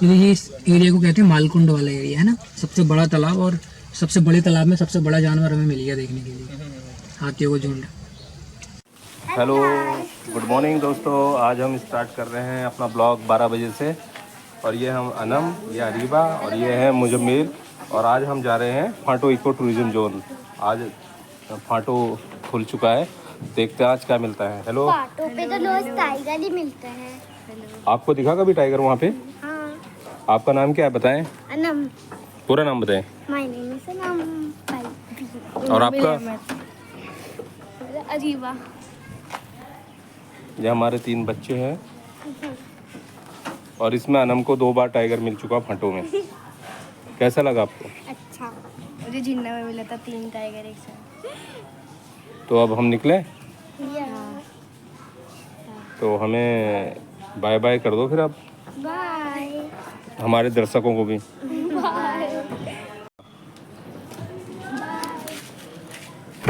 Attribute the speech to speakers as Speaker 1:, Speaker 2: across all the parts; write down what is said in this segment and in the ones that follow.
Speaker 1: ये इस एरिया को कहते हैं मालकुंड वाला एरिया है ना, सबसे बड़ा तालाब, और सबसे बड़े तालाब में सबसे बड़ा जानवर हमें मिल गया देखने के लिए, हाथियों को झुंड।
Speaker 2: हेलो, गुड मॉर्निंग दोस्तों। आज हम स्टार्ट कर रहे हैं अपना ब्लॉग 12 बजे से। और ये हम अनम, ये अरीबा और ये है मुजम्मिल। और आज हम जा रहे हैं फाटो इको टूरिज्म जोन। आज फाटो खुल चुका है, देखते हैं आज क्या मिलता है। हेलो,
Speaker 3: फाटो पे तो रोज टाइगर ही मिलते हैं।
Speaker 2: आपको दिखा कभी टाइगर वहाँ पे?
Speaker 3: हाँ।
Speaker 2: आपका नाम क्या है बताएं?
Speaker 3: अनम।
Speaker 2: पूरा नाम बताएं।
Speaker 3: My name is Anam.
Speaker 2: और आपका?
Speaker 3: अजीबा।
Speaker 2: ये हमारे 3 बच्चे हैं और इसमें अनम को 2 बार टाइगर मिल चुका फाटो में। कैसा लगा आपको?
Speaker 3: अच्छा, मुझे जिन्ना में मिला था 3 टाइगर एक साथ।
Speaker 2: तो अब हम निकले, तो हमें बाय बाय कर दो फिर अब
Speaker 3: बाय
Speaker 2: हमारे दर्शकों को भी।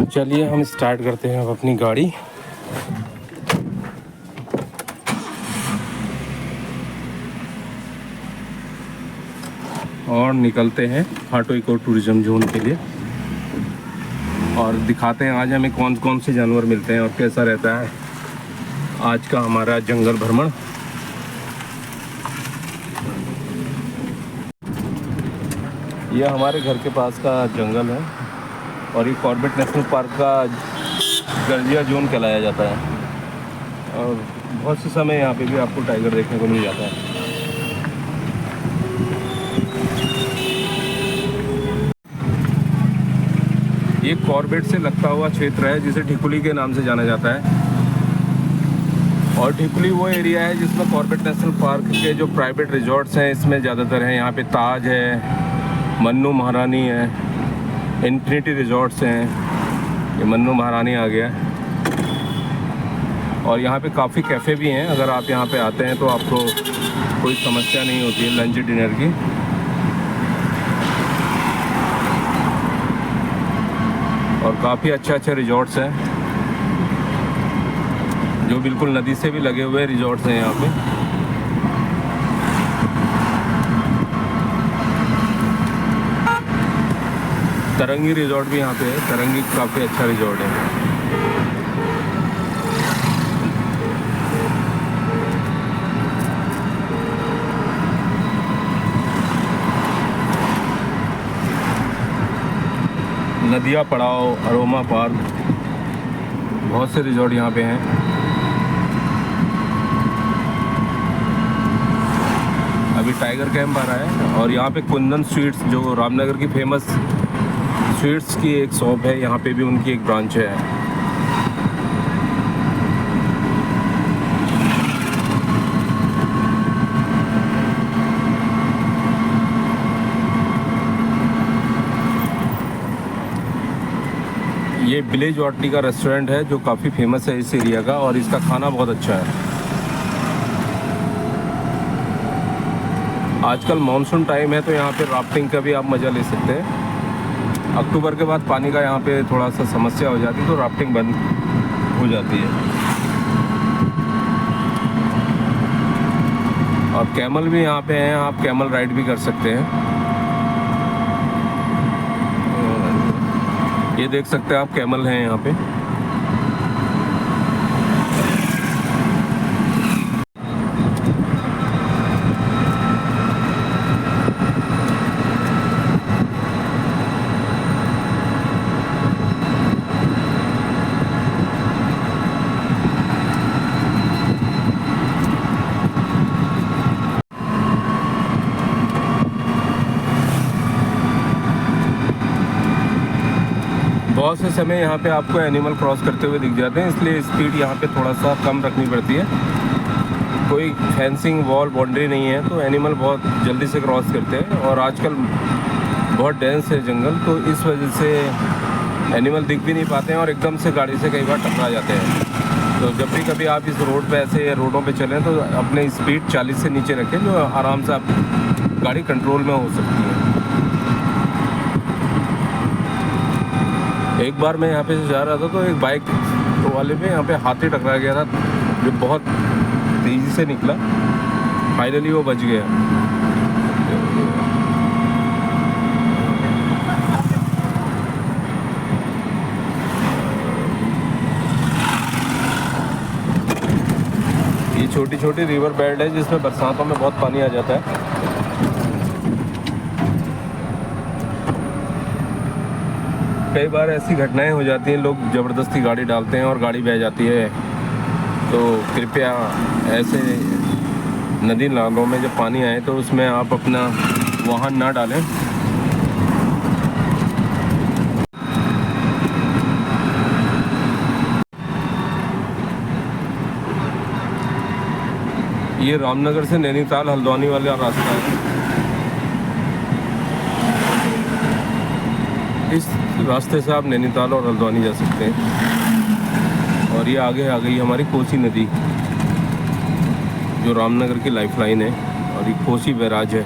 Speaker 2: चलिए हम स्टार्ट करते हैं अब अपनी गाड़ी। और निकलते हैं फाटो इको टूरिज्म जोन के लिए और दिखाते हैं आज हमें कौन कौन से जानवर मिलते हैं और कैसा रहता है आज का हमारा जंगल भ्रमण। यह हमारे घर के पास का जंगल है और ये कॉर्बेट नेशनल पार्क का गर्जिया जोन कहलाया जाता है। और बहुत से समय यहाँ पे भी आपको टाइगर देखने को मिल जाता है। ये कॉर्बेट से लगता हुआ क्षेत्र है जिसे ठिकुली के नाम से जाना जाता है। और ठिकुली वो एरिया है जिसमें कॉर्बेट नेशनल पार्क के जो प्राइवेट रिजॉर्ट्स हैं इसमें ज़्यादातर हैं। यहाँ पे ताज है, मन्नू महारानी है, इन्फिनिटी रिजॉर्ट्स हैं। ये मन्नू महारानी आ गया। और यहाँ पे काफ़ी कैफ़े भी हैं। अगर आप यहाँ पे आते हैं तो आपको कोई समस्या नहीं होती है लंच डिनर की। और काफ़ी अच्छे रिजॉर्ट्स हैं जो बिल्कुल नदी से भी लगे हुए रिजॉर्ट्स हैं यहाँ पे। तरंगी रिजॉर्ट भी यहाँ पे है। तरंगी काफ़ी अच्छा रिजॉर्ट है। नदिया पड़ाव, अरोमा पार्क, बहुत से रिजॉर्ट यहाँ पे हैं। अभी टाइगर कैंप आ रहा है। और यहाँ पे कुंदन स्वीट्स जो रामनगर की फेमस स्वीट्स की एक शॉप है, यहाँ पे भी उनकी एक ब्रांच है। ये विलेज वाटली का रेस्टोरेंट है जो काफ़ी फेमस है इस एरिया का और इसका खाना बहुत अच्छा है। आजकल मानसून टाइम है तो यहाँ पे राफ्टिंग का भी आप मज़ा ले सकते हैं। अक्टूबर के बाद पानी का यहाँ पे थोड़ा सा समस्या हो जाती है तो राफ्टिंग बंद हो जाती है। और कैमल भी यहाँ पे हैं, आप कैमल राइड भी कर सकते हैं। ये देख सकते हैं आप कैमल हैं यहाँ पे। बहुत से समय यहाँ पे आपको एनिमल क्रॉस करते हुए दिख जाते हैं, इसलिए स्पीड यहाँ पे थोड़ा सा कम रखनी पड़ती है। कोई फेंसिंग वॉल बाउंड्री नहीं है तो एनिमल बहुत जल्दी से क्रॉस करते हैं। और आजकल बहुत डेंस है जंगल तो इस वजह से एनिमल दिख भी नहीं पाते हैं और एकदम से गाड़ी से कई बार टकरा जाते हैं। तो जब भी कभी आप इस रोड पे ऐसे रोडों पे चलें तो अपने स्पीड 40 से नीचे रखें जो आराम से आप गाड़ी कंट्रोल में हो सकती है। एक बार मैं यहाँ पे जा रहा था तो एक बाइक वाले में यहाँ पे हाथी टकरा गया था जो बहुत तेज़ी से निकला। फाइनली वो बच गया। ये छोटी छोटी रिवर बेल्ट है जिसमें बरसातों में बहुत पानी आ जाता है। कई बार ऐसी घटनाएं हो जाती हैं, लोग ज़बरदस्ती गाड़ी डालते हैं और गाड़ी बह जाती है। तो कृपया ऐसे नदी नालों में जब पानी आए तो उसमें आप अपना वाहन ना डालें। ये रामनगर से नैनीताल हल्द्वानी वाला रास्ता है। इस रास्ते से आप नैनीताल और हल्द्वानी जा सकते हैं। और ये आगे आ गई हमारी कोसी नदी, जो रामनगर की लाइफलाइन है, और ये कोसी बैराज है।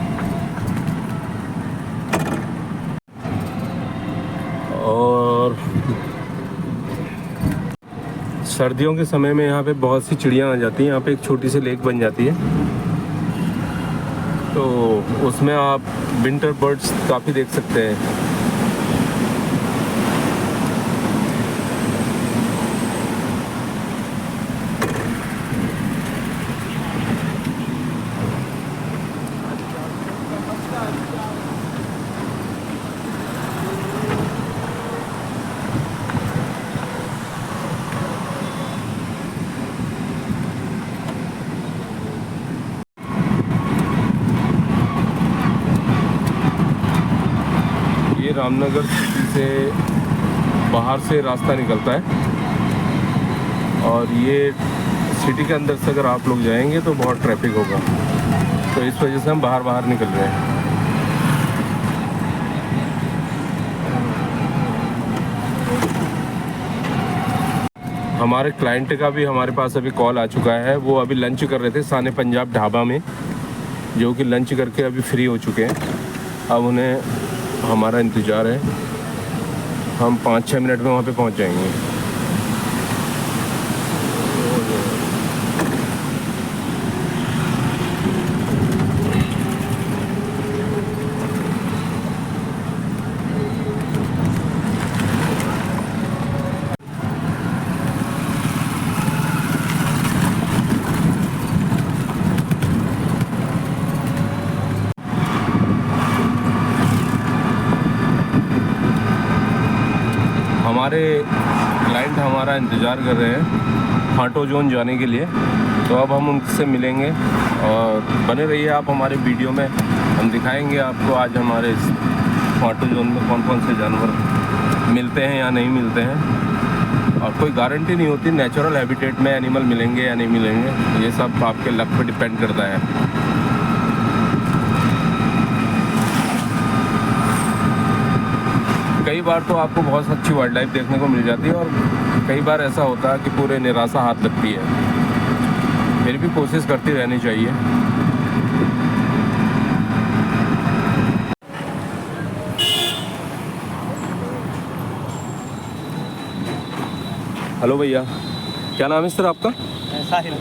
Speaker 2: और सर्दियों के समय में यहाँ पे बहुत सी चिड़ियाँ आ जाती हैं। यहाँ पे एक छोटी सी लेक बन जाती है, तो उसमें आप विंटर बर्ड्स काफ़ी देख सकते हैं। ये रामनगर सिटी से बाहर से रास्ता निकलता है, और ये सिटी के अंदर से अगर आप लोग जाएंगे तो बहुत ट्रैफिक होगा, तो इस वजह से हम बाहर निकल रहे हैं। हमारे क्लाइंट का भी हमारे पास अभी कॉल आ चुका है। वो अभी लंच कर रहे थे साने पंजाब ढाबा में, जो कि लंच करके अभी फ्री हो चुके हैं। अब उन्हें हमारा इंतज़ार है। हम 5-6 मिनट में वहाँ पे पहुँच जाएंगे। हमारे क्लाइंट हमारा इंतज़ार कर रहे हैं फाटो जोन जाने के लिए, तो अब हम उनसे मिलेंगे। और बने रहिए आप हमारे वीडियो में, हम दिखाएंगे आपको आज हमारे इस फाटो जोन में कौन कौन से जानवर मिलते हैं या नहीं मिलते हैं। और कोई गारंटी नहीं होती नेचुरल हैबिटेट में एनिमल मिलेंगे या नहीं मिलेंगे, ये सब आपके लक पे डिपेंड करता है। कई बार तो आपको बहुत अच्छी वाइल्ड लाइफ देखने को मिल जाती है, और कई बार ऐसा होता है कि पूरे निराशा हाथ लगती है। फिर भी कोशिश करती रहनी चाहिए। हेलो भैया, क्या नाम है सर आपका?
Speaker 4: साहिल।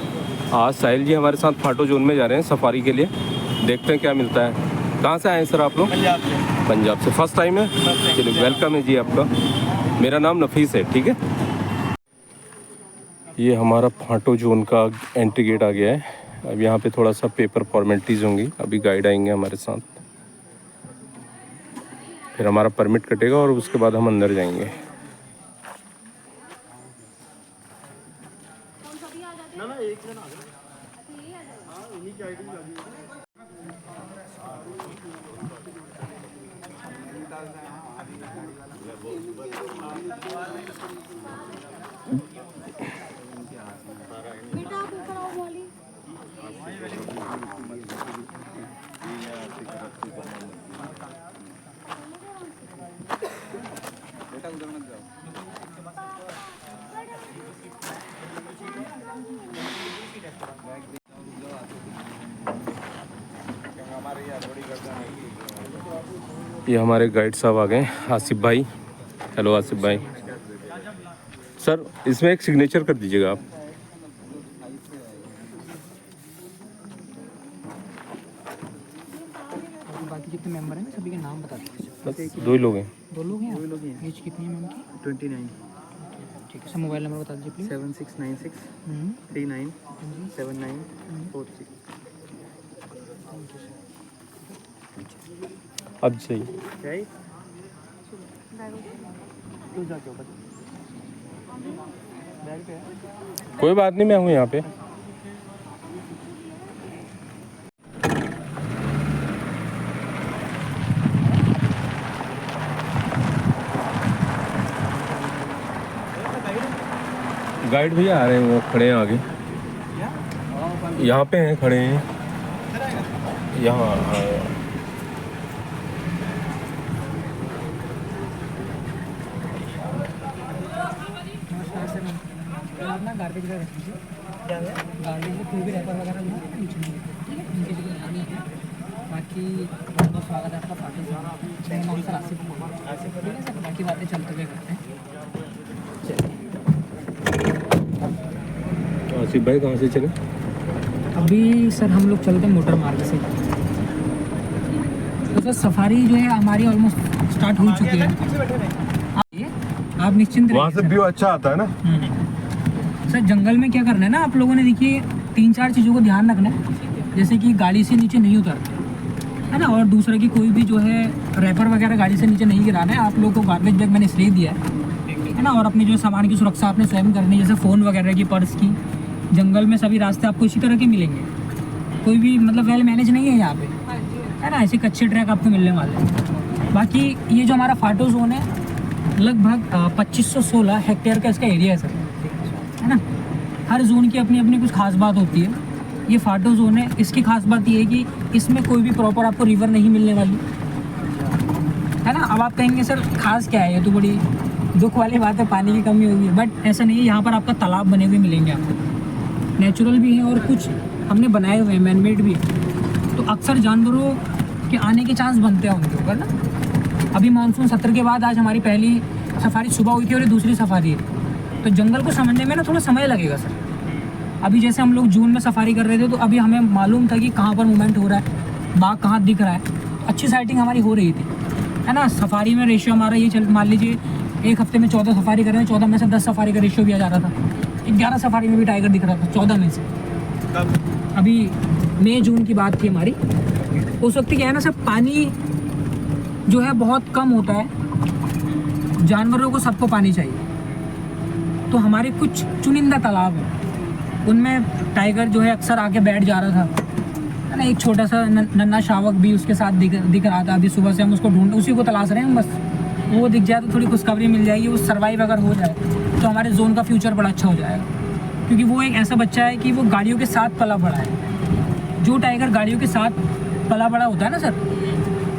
Speaker 2: आज साहिल जी हमारे साथ फाटो जोन में जा रहे हैं सफारी के लिए। देखते हैं क्या मिलता है। कहाँ से आए हैं सर आप लोग?
Speaker 4: पंजाब से।
Speaker 2: पंजाब से फर्स्ट टाइम है? चलिए वेलकम है जी आपका। मेरा नाम नफीस है, ठीक है। ये हमारा फाटो जोन का एंट्री गेट आ गया है। अब यहाँ पे थोड़ा सा पेपर फॉर्मेलिटीज़ होंगी, अभी गाइड आएंगे हमारे साथ, फिर हमारा परमिट कटेगा और उसके बाद हम अंदर जाएंगे। ये हमारे गाइड साहब आ गए, आसिफ भाई। हेलो आसिफ भाई। सर इसमें एक सिग्नेचर कर दीजिएगा आप।
Speaker 1: बाकी जितने मेंबर हैं सभी के नाम बता दीजिए।
Speaker 2: बस 2 ही लोग हैं।
Speaker 1: 2 लोग हैं, एज कितनी है मैम की?
Speaker 4: 29
Speaker 1: ठीक है सर, मोबाइल नंबर बता दीजिए प्लीज़।
Speaker 4: 7696 39 79 43।
Speaker 2: अब सही।
Speaker 4: राइट
Speaker 2: कोई बात नहीं, मैं हूँ यहाँ पे। गाइड भैया आ रहे हैं, वो खड़े हैं आगे, यहाँ पे हैं, खड़े हैं यहाँ।
Speaker 1: नमस्कार सर। आप ना गार्बेज का रख लीजिए, गार्बेज में कोई भी रैपर वगैरह ना नीचे नहीं रखें, ठीक है? इनके लिए ध्यान रखें। बाकी बहुत बहुत स्वागत है आपका पार्टी से। मेरा नाम सर आसिफ है, ठीक है सर? बाकी बातें चलते हुए करते हैं।
Speaker 2: आसिफ भाई कहाँ से चले?
Speaker 1: अभी सर हम लोग चलते हैं मोटर मार्ग से। तो सर सफारी जो है हमारी ऑलमोस्ट स्टार्ट हो चुकी है। आप निश्चिंत रहिए।
Speaker 2: वहाँ से व्यू अच्छा आता है ना।
Speaker 1: सर जंगल में क्या करना है ना आप लोगों ने, देखिए 3-4 चीज़ों को ध्यान रखना है। जैसे कि गाड़ी से नीचे नहीं उतरना है ना, और दूसरा कि कोई भी जो है रैपर वगैरह गाड़ी से नीचे नहीं गिराना है। आप लोगों को गार्बेज बैग मैंने इसलिए दिया है ना, और अपनी जो सामान की सुरक्षा आपने स्वयं करनी है, जैसे फ़ोन वगैरह की, पर्स की। जंगल में सभी रास्ते आपको इसी तरह के मिलेंगे, कोई भी मतलब वेल मैनेज नहीं है यहाँ पे, है ना? ऐसे कच्चे ट्रैक आपको मिलने वाले हैं। बाकी ये जो हमारा फाटो जोन है लगभग 2516 हेक्टेयर का इसका एरिया है सर, है ना? हर जोन की अपनी अपनी कुछ खास बात होती है। ये फाटो जोन है, इसकी खास बात ये है कि इसमें कोई भी प्रॉपर आपको रिवर नहीं मिलने वाली, है ना? अब आप कहेंगे सर खास क्या है, ये तो बड़ी दुख वाली बात है, पानी की कमी होगी। बट ऐसा नहीं है, यहाँ पर आपका तालाब बने हुए मिलेंगे आपको, नेचुरल भी है और कुछ हमने बनाए हुए हैं, मैनमेड भी है। तो अक्सर जानवरों के आने के चांस बनते हैं उनके ऊपर ना। अभी मानसून सत्र के बाद आज हमारी पहली सफारी सुबह हुई थी और ये दूसरी सफारी है, तो जंगल को समझने में ना थोड़ा समय लगेगा सर। अभी जैसे हम लोग जून में सफारी कर रहे थे तो अभी हमें मालूम था कि कहाँ पर मूवमेंट हो रहा है, बाघ कहाँ दिख रहा है, अच्छी साइटिंग हमारी हो रही थी, है ना? सफारी में रेशियो हमारा ये चल, मान लीजिए एक हफ्ते में 14 सफारी कर रहे हैं, 14 में से 10 सफारी का रेशियो भी आ जा रहा था। 11 सफारी में भी टाइगर दिख रहा था 14 में से। अभी मई जून की बात थी हमारी, उस वक्त क्या है ना सर, पानी जो है बहुत कम होता है, जानवरों को सबको पानी चाहिए। तो हमारे कुछ चुनिंदा तालाब हैं, उनमें टाइगर जो है अक्सर आके बैठ जा रहा था, है ना? एक छोटा सा नन्हा शावक भी उसके साथ दिख रहा था। अभी सुबह से हम उसको ढूंढ, उसी को तलाश रहे हैं हम बस। वो दिख जाए तो थोड़ी खुशखबरी मिल जाएगी, वो सर्वाइव अगर हो जाए तो हमारे जोन का फ्यूचर बड़ा अच्छा हो जाएगा। क्योंकि वो एक ऐसा बच्चा है कि वो गाड़ियों के साथ पला बड़ा है। जो टाइगर गाड़ियों के साथ पला बड़ा होता है ना सर,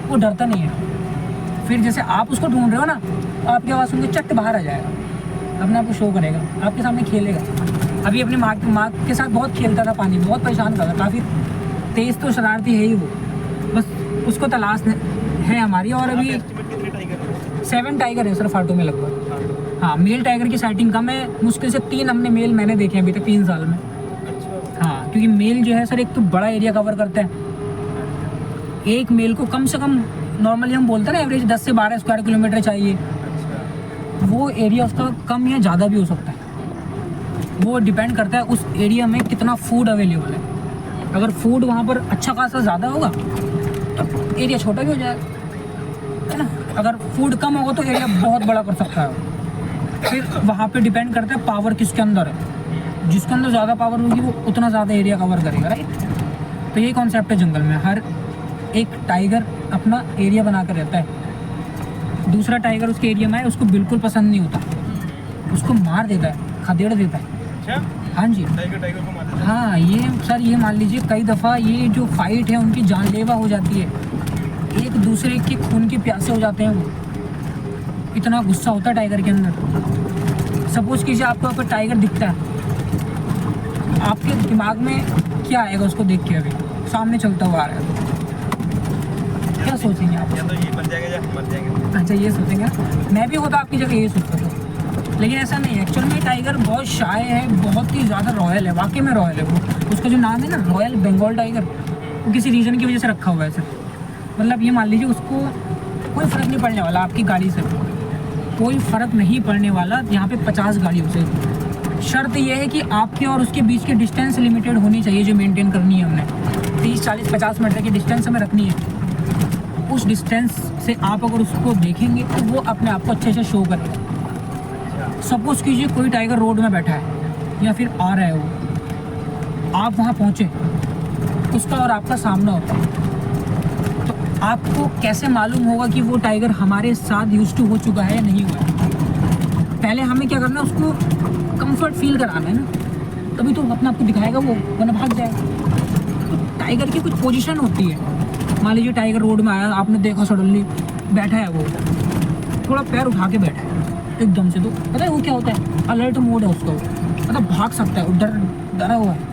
Speaker 1: वो डरता नहीं है। फिर जैसे आप उसको ढूंढ रहे हो ना, तो आपकी आवाज़ सुन के चट बाहर आ जाएगा, अपने आप को शो करेगा, आपके सामने खेलेगा। अभी अपनी माँ के साथ बहुत खेलता था, पानी बहुत परेशान करता, काफ़ी तेज़ तो शरारती है ही वो, बस उसको तलाश है हमारी। और अभी 7 टाइगर है सर फाटो में लगभग। हाँ, मेल टाइगर की साइटिंग कम है, मुश्किल से 3 हमने मेल मैंने देखे अभी तक 3 साल में। हाँ, क्योंकि मेल जो है सर एक तो बड़ा एरिया कवर करता है। एक मेल को कम से कम नॉर्मली हम बोलते हैं ना एवरेज 10 से 12 स्क्वायर किलोमीटर चाहिए, वो एरिया उसका कम या ज़्यादा भी हो सकता है। वो डिपेंड करता है उस एरिया में कितना फूड अवेलेबल है। अगर फूड वहाँ पर अच्छा खासा ज़्यादा होगा तो एरिया छोटा भी हो जाएगा, है ना? अगर फूड कम होगा तो एरिया बहुत बड़ा कर सकता है। फिर वहाँ पे डिपेंड करता है पावर किसके अंदर है, जिसके अंदर ज़्यादा पावर होगी वो उतना ज़्यादा एरिया कवर करेगा, राइट? तो ये कॉन्सेप्ट है जंगल में, हर एक टाइगर अपना एरिया बना कर रहता है। दूसरा टाइगर उसके एरिया में है, उसको बिल्कुल पसंद नहीं होता, उसको मार देता है, खदेड़ देता है। हाँ जी, टाइगर को मार देता है। हाँ, ये सर ये मान लीजिए कई दफ़ा ये जो फाइट है उनकी जानलेवा हो जाती है, एक दूसरे के खून के प्यासे हो जाते हैं वो, इतना गुस्सा होता है टाइगर के अंदर। सपोज कीजिए आपको अगर टाइगर दिखता है, आपके दिमाग में क्या आएगा उसको देख के? अभी सामने चलता हुआ आ रहा है, क्या सोचेंगे आप?
Speaker 4: या तो ये बन जाएगा या मर जाएंगे।
Speaker 1: अच्छा, ये सोचेंगे। मैं भी होता आपकी जगह ये सोचता था, लेकिन ऐसा नहीं है। एक्चुअल में टाइगर बहुत शाय है, बहुत ही ज़्यादा रॉयल है, वाकई में रॉयल है वो। उसका जो नाम है ना रॉयल बंगाल टाइगर, वो किसी रीज़न की वजह से रखा हुआ है सर। मतलब ये मान लीजिए उसको कोई फ़र्क नहीं पड़ने वाला आपकी गाड़ी से, कोई फ़र्क नहीं पड़ने वाला यहाँ पे 50 गाड़ियों से। शर्त ये है कि आपके और उसके बीच की डिस्टेंस लिमिटेड होनी चाहिए जो मेंटेन करनी है हमने। 30, 40, 50 मीटर की डिस्टेंस हमें रखनी है। उस डिस्टेंस से आप अगर उसको देखेंगे तो वो अपने आप को अच्छे से शो करेगा। सपोज कीजिए कोई टाइगर रोड में बैठा है या फिर आ रहा है वो, आप वहाँ पहुँचे, उसका और आपका सामना होता है, तो आपको कैसे मालूम होगा कि वो टाइगर हमारे साथ यूज्ड टू हो चुका है या नहीं हुआ है? पहले हमें क्या करना है, उसको कंफर्ट फील कराना है ना, तभी तो अपना आपको दिखाएगा वो, वरना भाग जाएगा। तो टाइगर की कुछ पोजीशन होती है। मान लीजिए टाइगर रोड में आया, आपने देखा सडनली बैठा है वो, थोड़ा पैर उठा के बैठा है एकदम से, तो पता है वो क्या होता है, अलर्ट मोड है उसका, मतलब भाग सकता है, डरा हुआ है।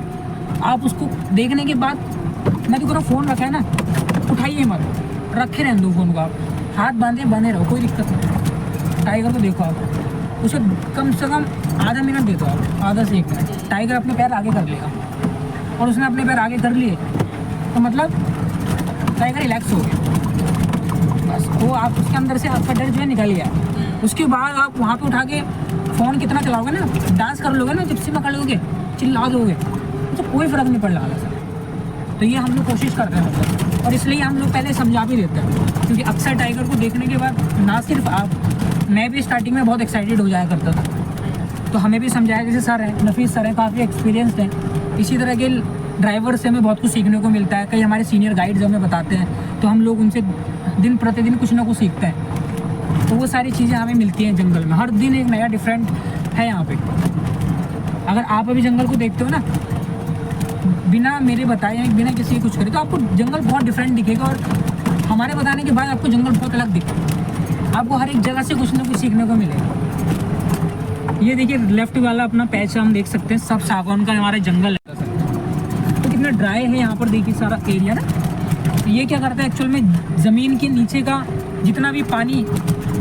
Speaker 1: आप उसको देखने के बाद, मैं तो पूरा फ़ोन रखा है ना, उठाइए मत, रखे रहने दो फ़ोन को, आप हाथ बांधे बने रहो, कोई दिक्कत नहीं। टाइगर को देखो आप, उसे कम से कम आधा मिनट दे दो आप, आधा से 1 मिनट, टाइगर अपने पैर आगे कर लेगा। और उसने अपने पैर आगे कर लिए तो मतलब टाइगर रिलैक्स हो गया, बस वो आप उसके अंदर से आपका डर जो है निकल गया। उसके बाद आप वहाँ पे उठा के फ़ोन कितना चलाओगे ना, डांस कर लोगे ना, जिप्सी पकड़ लोगे, चिल्ला दोगे, तो कोई फ़र्क नहीं पड़ रहा है सर। तो ये हम लोग कोशिश करते हैं मतलब, और इसलिए हम लोग पहले समझा भी देते हैं, क्योंकि अक्सर टाइगर को देखने के बाद ना सिर्फ आप, मैं भी स्टार्टिंग में बहुत एक्साइटेड हो जाया करता था, तो हमें भी समझाया, जैसे सर हैं, नफीस सर हैं, काफ़ी एक्सपीरियंस्ड हैं, इसी तरह के ड्राइवर से हमें बहुत कुछ सीखने को मिलता है। कई हमारे सीनियर गाइड्स हमें बताते हैं, तो हम लोग उनसे दिन प्रतिदिन कुछ ना कुछ सीखते हैं। तो वो सारी चीज़ें हमें मिलती हैं जंगल में, हर दिन एक नया डिफरेंट है यहाँ पे। अगर आप अभी जंगल को देखते हो ना, बिना मेरे बताए या बिना किसी कुछ करे, तो आपको जंगल बहुत डिफरेंट दिखेगा, और हमारे बताने के बाद आपको जंगल बहुत अलग दिखेगा। आपको हर एक जगह से कुछ ना कुछ सीखने को मिलेगा। ये देखिए लेफ्ट वाला अपना पैच हम देख सकते हैं, सब सागौन का हमारा जंगल है। तो कितना ड्राई है यहाँ पर, देखिए सारा एरिया ना। ये क्या करता है एक्चुअल में, ज़मीन के नीचे का जितना भी पानी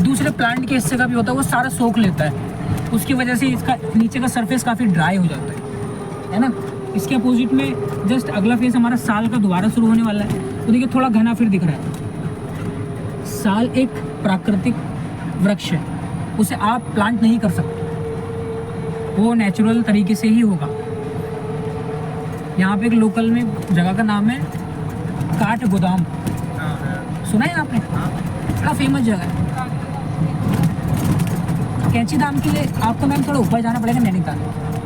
Speaker 1: दूसरे प्लांट के हिस्से का भी होता है वो सारा सोख लेता है। उसकी वजह से इसका नीचे का सरफेस काफ़ी ड्राई हो जाता है ना। इसके अपोजिट में जस्ट अगला फेज हमारा साल का दोबारा शुरू होने वाला है। तो देखिए थोड़ा घना फिर दिख रहा है। साल एक प्राकृतिक वृक्ष है, उसे आप प्लांट नहीं कर सकते, वो नेचुरल तरीके से ही होगा। यहाँ पे एक लोकल में जगह का नाम है काठ गोदाम, सुना है आपने? बड़ा फेमस जगह है। कैंची धाम के लिए आपको मैम थोड़ा ऊपर जाना पड़ेगा, नैनीताल,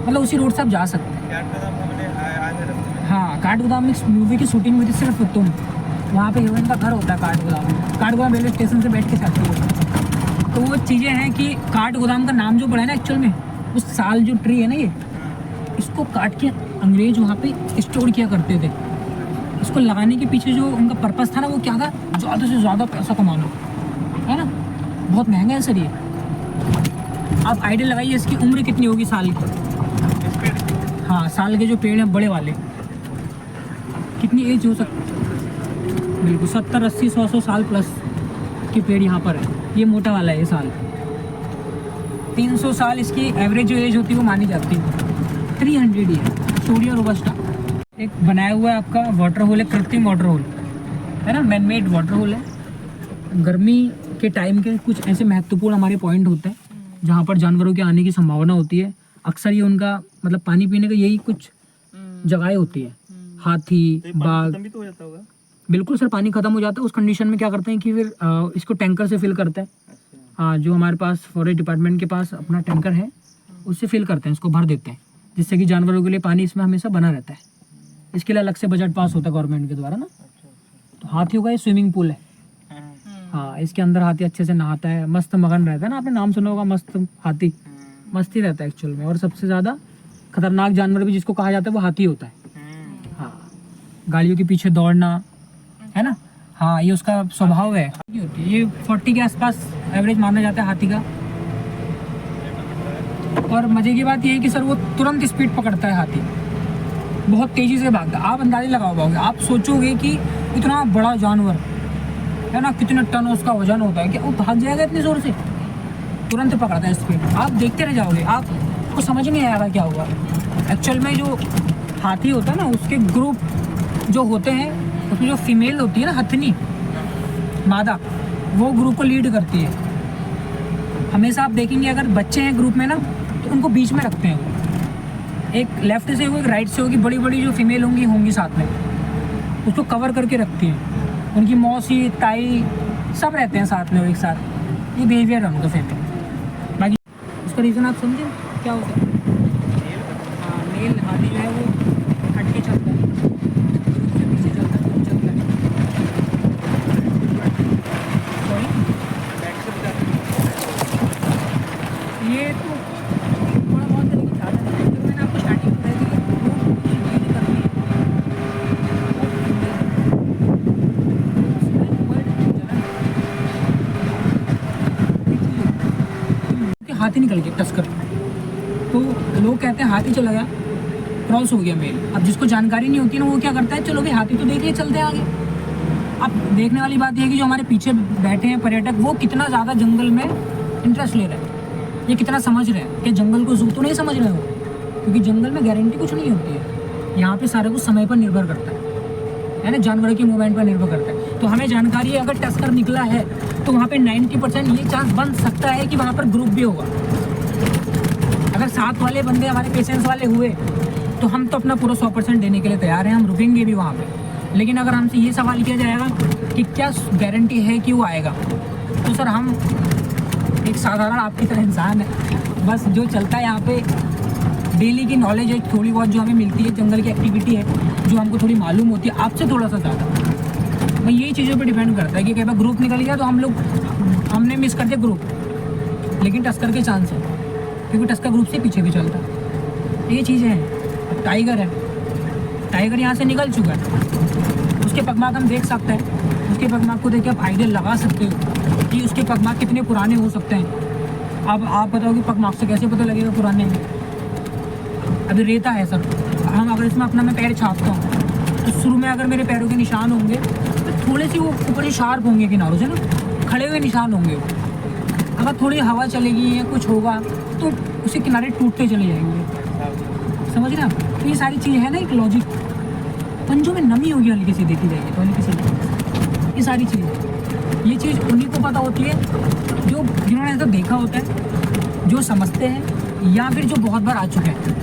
Speaker 1: मतलब उसी रोड से आप जा सकते हैं। हाँ, काठ गोदाम में मूवी की शूटिंग हुई थी, सिर्फ तुम, वहाँ पे हीरोइन का घर होता है काठ गोदाम। काठ गोदाम रेलवे स्टेशन से बैठ के जाती है। तो वो चीज़ें हैं कि काठ गोदाम का नाम जो पड़ा है ना एक्चुअल में, उस साल जो ट्री है ना, ये इसको काट के अंग्रेज वहाँ पे स्टोर किया करते थे। इसको लगाने के पीछे जो उनका पर्पस था ना, वो क्या था, ज़्यादा से ज़्यादा पैसा कमाना, है ना। बहुत महंगा है सर ये। आप आइडिया लगाइए इसकी उम्र कितनी होगी साल की। हाँ, साल के जो पेड़ हैं बड़े वाले, कितनी एज हो सकती, बिल्कुल 70, 80, 100 साल प्लस के पेड़ यहाँ पर है। ये मोटा वाला है, ये साल 300 साल इसकी एवरेज जो एज होती है वो मानी जाती है। 300 ही है, सोडिया रोबस्टा। एक बनाया हुआ है आपका वाटर होल है, कृत्रिम वाटर होल है ना, मैन मेड वाटर होल है। गर्मी के टाइम के कुछ ऐसे महत्वपूर्ण हमारे पॉइंट होते हैं जहाँ पर जानवरों के आने की संभावना होती है। अक्सर ये उनका मतलब पानी पीने का यही कुछ जगहें होती है। हाथी, बाघ,
Speaker 4: भी तो हो जाता होगा।
Speaker 1: बिल्कुल सर, पानी खत्म हो जाता है। उस कंडीशन में क्या करते हैं कि फिर इसको टैंकर से फिल करते हैं। हाँ, जो हमारे पास फॉरेस्ट डिपार्टमेंट के पास अपना टैंकर है, उससे फिल करते हैं, इसको भर देते हैं, जिससे कि जानवरों के लिए पानी इसमें हमेशा बना रहता है। इसके लिए अलग से बजट पास होता है गवर्नमेंट के द्वारा ना। तो हाथियों का ये स्विमिंग पूल है। हाँ, इसके अंदर हाथी अच्छे से नहाता है, मस्त मगन रहता है ना। आपने नाम सुना होगा मस्त हाथी, मस्ती रहता है एक्चुअल में। और सबसे ज़्यादा खतरनाक जानवर भी जिसको कहा जाता है वो हाथी होता है। हाँ, गाड़ियों के पीछे दौड़ना, है ना। हाँ, ये उसका स्वभाव है। ये 40 के आसपास एवरेज माना जाता है हाथी का। और मज़े की बात ये है कि सर वो तुरंत स्पीड पकड़ता है हाथी, बहुत तेज़ी से भागता है। आप अंदाज़ा लगा पाओगे, आप सोचोगे कि इतना बड़ा जानवर है ना, कितने टन उसका वजन होता है, कि वो भाग जाएगा इतनी ज़ोर से, तुरंत पकड़ता है स्पीड। आप देखते रह जाओगे, आपको समझ नहीं आएगा क्या हुआ। एक्चुअल में जो हाथी होता है ना, उसके ग्रुप जो होते हैं, उसमें जो फीमेल होती है ना हथनी, मादा, वो ग्रुप को लीड करती है। हमेशा आप देखेंगे अगर बच्चे हैं ग्रुप में ना तो उनको बीच में रखते हैं, एक लेफ्ट से होगी एक राइट से होगी, बड़ी बड़ी जो फीमेल होंगी साथ में, उसको कवर करके रखती हैं। उनकी मौसी ताई सब रहते हैं साथ में एक साथ, ये बिहेवियर है उनका फैमिली। बाकी उसका रीज़न आप समझे क्या होता है? हाँ, मेल हाथी जो है वो हट के चलता है, उससे पीछे चलता है। सॉरी, ये तो थोड़ा बहुत है लेकिन ज़्यादा नहीं है। तो मैंने आपको स्टार्टिंग में बताया कि लीड करनी है हाथी निकल गया टस्कर, तो लोग कहते हैं हाथी चला गया, क्रॉस हो गया मेल। अब जिसको जानकारी नहीं होती ना वो क्या करता है, चलो भाई हाथी तो देख लिए चलते हैं आगे। अब देखने वाली बात यह है कि जो हमारे पीछे बैठे हैं पर्यटक वो कितना ज़्यादा जंगल में इंटरेस्ट ले रहे हैं, ये कितना समझ रहे हैं कि जंगल को जू तो नहीं समझ रहे हो, क्योंकि जंगल में गारंटी कुछ नहीं होती है। यहाँ पे सारा कुछ समय पर निर्भर करता है ना, जानवर के मूवमेंट पर निर्भर करता है। तो हमें जानकारी है अगर टस्कर निकला है तो वहाँ पे 90% ये चांस बन सकता है कि वहाँ पर ग्रुप भी होगा। अगर साथ वाले बंदे हमारे पेशेंस वाले हुए तो हम तो अपना पूरा 100% देने के लिए तैयार हैं, हम रुकेंगे भी वहाँ पे। लेकिन अगर हमसे ये सवाल किया जाएगा कि क्या गारंटी है कि वो आएगा, तो सर हम एक साधारण आपकी तरह इंसान है, बस जो चलता है यहाँ पे डेली की नॉलेज है थोड़ी बहुत जो हमें मिलती है, जंगल की एक्टिविटी है जो हमको थोड़ी मालूम होती है, आपसे थोड़ा सा ज़्यादा। मैं यही चीज़ों पे डिपेंड करता है कि कई बार ग्रुप निकल गया तो हमने मिस कर दिया ग्रुप, लेकिन टस्कर के चांस है क्योंकि टस्कर ग्रुप से पीछे भी चलता है। ये चीज़ें हैं। अब टाइगर है, टाइगर यहाँ से निकल चुका है, उसके पगमार्क हम देख सकते हैं, उसके पगमार्क को देख के आप आइडिया लगा सकते हो कि उसके पगमार्क कितने पुराने हो सकते हैं। अब आप बताओ कि पगमार्क से कैसे पता लगेगा पुराने हैं? अभी रेता है सर, हम अगर इसमें अपना मैं पैर छापता हूँ तो शुरू में अगर मेरे पैरों के निशान होंगे तो थोड़े से वो ऊपर ही शार्प होंगे किनारों से ना, खड़े हुए निशान होंगे। अगर थोड़ी हवा चलेगी या कुछ होगा तो उसे किनारे टूटते चले जाएंगे, समझ रहे हैं आप? तो ये सारी चीज़ है ना, एक लॉजिक। पंजों में नमी होगी हल्की सी, देखी जाएगी तो हल्की सी, ये सारी चीज़, ये चीज़ उन्हीं को पता होती है जो जिन्होंने ऐसा देखा होता है, जो समझते हैं या फिर जो बहुत बार आ चुके हैं।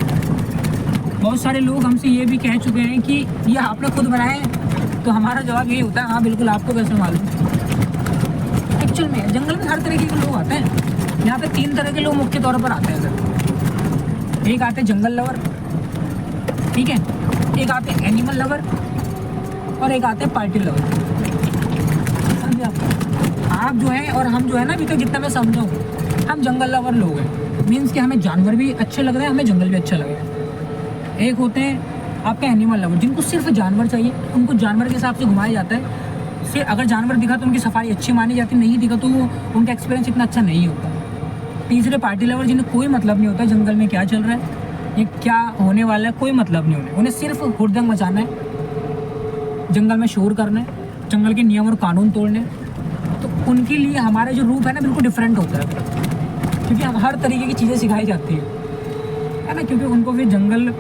Speaker 1: बहुत सारे लोग हमसे ये भी कह चुके हैं कि ये आपने खुद बनाए हैं, तो हमारा जवाब यही होता है हाँ बिल्कुल, आपको कैसे मालूम। एक्चुअल में जंगल में हर तरीके के लोग आते हैं। यहाँ पे 3 तरह के लोग मुख्य तौर पर आते हैं सर। एक आते हैं जंगल लवर, ठीक है, एक आते हैं एनिमल लवर और एक आते हैं पार्टी लवर। समझे आप जो है और हम जो है ना, अभी तक जितना मैं समझा हूँ हम जंगल लवर लोग हैं। मीन्स कि हमें जानवर भी अच्छे लग रहे हैं, हमें जंगल भी अच्छा लगेगा। एक होते हैं आपके एनिमल लवर, जिनको सिर्फ जानवर चाहिए, उनको जानवर के हिसाब से घुमाया जाता है। सिर्फ अगर जानवर दिखा तो उनकी सफारी अच्छी मानी जाती, नहीं दिखा तो वो उनका एक्सपीरियंस इतना अच्छा नहीं होता। तीसरे पार्टी लवर, जिन्हें कोई मतलब नहीं होता जंगल में क्या चल रहा है, ये क्या होने वाला है, कोई मतलब नहीं उन्हें सिर्फ हुड़दंग मचाना है, जंगल में शोर करना है, जंगल के नियम और कानून तोड़ने। तो उनके लिए हमारा जो रूप है ना बिल्कुल डिफरेंट होता है, क्योंकि हम हर तरीके की चीज़ें सिखाई जाती है ना, क्योंकि उनको फिर जंगल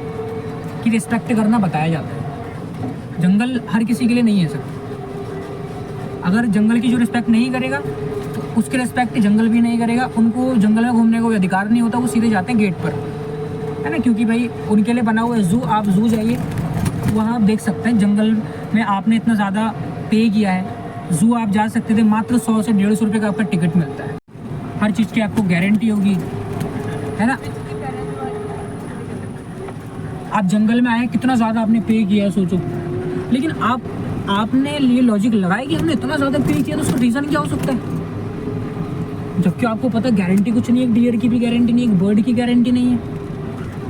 Speaker 1: की रिस्पेक्ट करना बताया जाता है। जंगल हर किसी के लिए नहीं है सर। अगर जंगल की जो रिस्पेक्ट नहीं करेगा तो उसके रिस्पेक्ट जंगल भी नहीं करेगा। उनको जंगल में घूमने का कोई अधिकार नहीं होता, वो सीधे जाते हैं गेट पर, है ना, क्योंकि भाई उनके लिए बना हुआ है जू। आप जू जाइए, वहाँ आप देख सकते हैं जंगल में आपने इतना ज़्यादा पे किया है, जू आप जा सकते थे, मात्र 100 से 150 रुपये का आपका टिकट मिलता है। हर चीज़ की आपको गारंटी होगी, है ना। आप जंगल में आए, कितना ज़्यादा आपने पे किया है सोचो। लेकिन आपने ये लॉजिक लगाया कि हमने इतना ज़्यादा पे किया तो उसका रीज़न क्या हो सकता है, जबकि आपको पता है गारंटी कुछ नहीं है, एक डियर की भी गारंटी नहीं है, एक बर्ड की गारंटी नहीं है।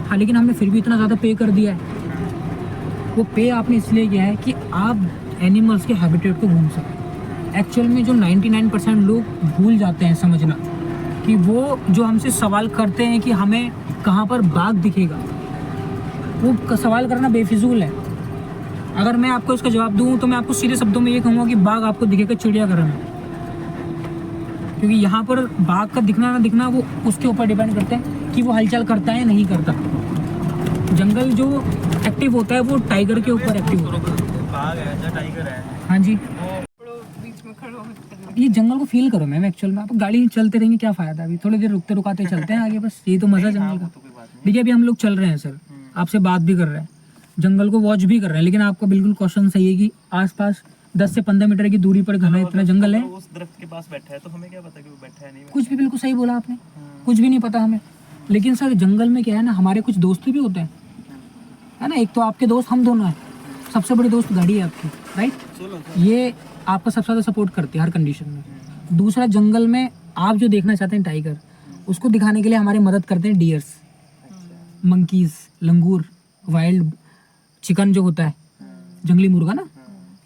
Speaker 1: हाँ, लेकिन हमने फिर भी इतना ज़्यादा पे कर दिया है। वो पे आपने इसलिए किया है कि आप एनिमल्स के हैबिटेट को घूम सकें। एक्चुअल में जो 99% लोग भूल जाते हैं समझना कि वो जो हमसे सवाल करते हैं कि हमें कहाँ पर बाघ दिखेगा, वो सवाल करना बेफिजूल है। अगर मैं आपको इसका जवाब दूं तो मैं आपको सीधे शब्दों में ये कहूँगा कि बाघ आपको दिखेगा चिड़ियाघर में, क्योंकि यहाँ पर बाघ का दिखना ना दिखना वो उसके ऊपर डिपेंड करता है कि वो हलचल करता है या नहीं करता। जंगल जो एक्टिव होता है वो टाइगर के ऊपर एक्टिव होता है।
Speaker 4: बाघ है, टाइगर है।
Speaker 1: हाँ जी,
Speaker 5: बीच में
Speaker 1: अब ये जंगल को फील करो मैम, एक्चुअल में आप गाड़ी चलते रहेंगे क्या फायदा, अभी थोड़ी देर रुकते रुकाते चलते हैं आगे, बस ये तो मजा जंगल का।
Speaker 4: तो कोई बात नहीं।
Speaker 1: देखिए अभी हम लोग चल रहे हैं सर, आपसे बात भी कर रहे हैं, जंगल को वॉच भी कर रहे हैं, लेकिन आपका बिल्कुल क्वेश्चन सही है कि आसपास 10 से 15 मीटर की दूरी पर घना इतना जंगल है।
Speaker 4: तो उस दरख्त के पास बैठा है तो हमें क्या पता कि वो बैठा है नहीं बैठा।
Speaker 1: कुछ भी, बिल्कुल सही बोला आपने, कुछ भी नहीं पता हमें। लेकिन सर जंगल में क्या है ना, हमारे कुछ दोस्त भी होते हैं, है ना। एक तो आपके दोस्त हम दोनों हैं, सबसे बड़ी दोस्त गाड़ी है आपकी, राइट। ये आपका सबसे ज़्यादा सपोर्ट करती है हर कंडीशन में। दूसरा, जंगल में आप जो देखना चाहते हैं टाइगर, उसको दिखाने के लिए हमारी मदद करते हैं डियर्स, मंकीज, लंगूर, वाइल्ड चिकन जो होता है, जंगली मुर्गा ना,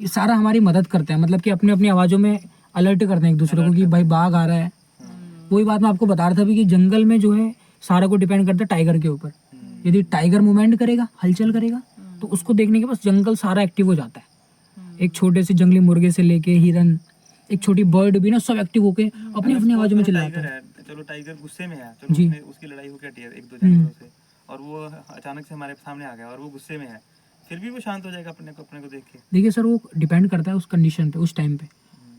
Speaker 1: ये सारा हमारी मदद करते हैं, मतलब कि अपनी अपनी आवाज़ों में अलर्ट करते हैं एक दूसरे को कि भाई बाघ आ रहा है। वही बात मैं आपको बता रहा था अभी कि जंगल में जो है सारा को डिपेंड करता है टाइगर के ऊपर। यदि टाइगर मूवमेंट करेगा, हलचल करेगा, तो उसको देखने के बाद जंगल सारा एक्टिव हो जाता है। एक छोटे से जंगली मुर्गे से लेके हिरन, एक छोटी बर्ड भी ना, सब एक्टिव होके अपनी अपनी आवाज़ों में चिल्लाता है।
Speaker 4: चलो टाइगर गुस्से में है, चलो
Speaker 1: जी।
Speaker 4: उसकी लड़ाई होकर हटी है एक दो जानवरों से, और वो अचानक से हमारे सामने आ गया और वो गुस्से में है, फिर भी वो शांत हो जाएगा अपने को देख के।
Speaker 1: देखिए सर, वो डिपेंड करता है उस कंडीशन पे, उस टाइम पे।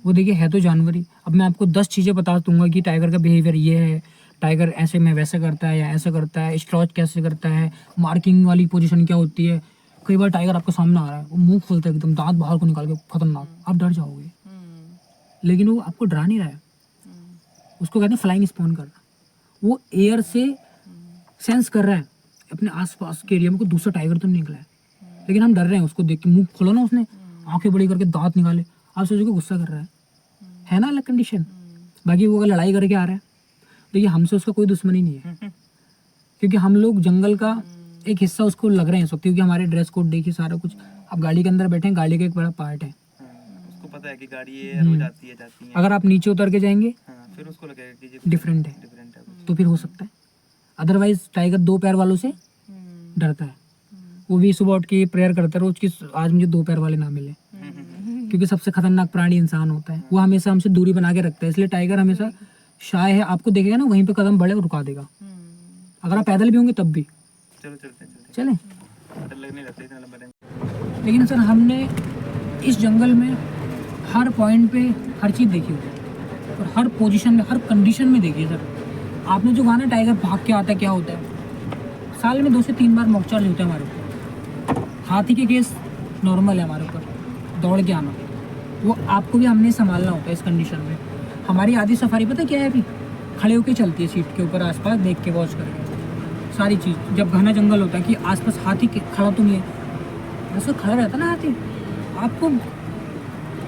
Speaker 1: वो देखिए है तो जानवर ही। अब मैं आपको 10 चीज़ें बता दूंगा कि टाइगर का बिहेवियर ये है, टाइगर ऐसे में वैसे करता है या ऐसा करता है, स्ट्रॉच कैसे करता है, मार्किंग वाली पोजीशन क्या होती है। कई बार टाइगर आपके सामने आ रहा है, वो मुंह खोलता है एकदम, दांत बाहर को निकाल के, खतरनाक, आप डर जाओगे। लेकिन वो आपको डरा नहीं रहा है, उसको कहते हैं फ्लाइंग स्पॉन करना। वो एयर से सेंस कर रहा है अपने आसपास के एरिया में कोई दूसरा टाइगर तो नहीं निकला है, लेकिन हम डर रहे हैं उसको देख के। मुंह खोला ना उसने, आंखें बड़ी करके दांत निकाले, आप सोचो गुस्सा कर रहा है ना, अलग कंडीशन। बाकी वो अगर लड़ाई करके आ रहा है, देखिए हमसे उसका कोई दुश्मनी नहीं है, क्योंकि हम लोग जंगल का एक हिस्सा उसको लग रहे हैं सब, क्योंकि हमारे ड्रेस कोड देखिए सारा कुछ। आप गाड़ी के अंदर बैठे हैं, गाड़ी का एक बड़ा पार्ट है,
Speaker 4: उसको पता है कि गाड़ी ये रोज आती है जाती है।
Speaker 1: अगर आप नीचे उतर के जाएंगे
Speaker 4: फिर उसको लगेगा कि ये
Speaker 1: डिफरेंट है,
Speaker 4: डिफरेंट है।
Speaker 1: तो फिर हो सकता है। अदरवाइज टाइगर 2 पैर वालों से डरता है, वो भी सुबह उठ के प्रेयर करता है रोज की, आज मुझे 2 पैर वाले ना मिले, क्योंकि सबसे खतरनाक प्राणी इंसान होता है। वो हमेशा हमसे दूरी बना के रखता है, इसलिए टाइगर हमेशा शाय है, आपको देखेगा ना वहीं पे कदम बढ़े और रुका देगा। अगर आप पैदल भी होंगे तब भी।
Speaker 4: चलो चलते हैं
Speaker 1: चलें।
Speaker 4: डर लगने लगता है इतना लंबा टाइम।
Speaker 1: लेकिन सर हमने इस जंगल में हर पॉइंट पे हर चीज़ देखी हुई है, और हर पोजीशन में, हर कंडीशन में देखी है सर। आपने जो कहा ना टाइगर भाग के आता है, क्या होता है, साल में 2 से 3 बार मॉक चार्ज होता है हमारे ऊपर। हाथी के केस नॉर्मल है हमारे ऊपर, दौड़ के आना, वो आपको भी हमने संभालना होता है इस कंडीशन में। हमारी आधी सफारी पता क्या है, अभी खड़े होके चलती है, सीट के ऊपर आसपास देख के, वॉच करके सारी चीज़। जब घना जंगल होता है कि आसपास हाथी खड़ा तो नहीं है, ऐसा खड़ा रहता ना हाथी, आपको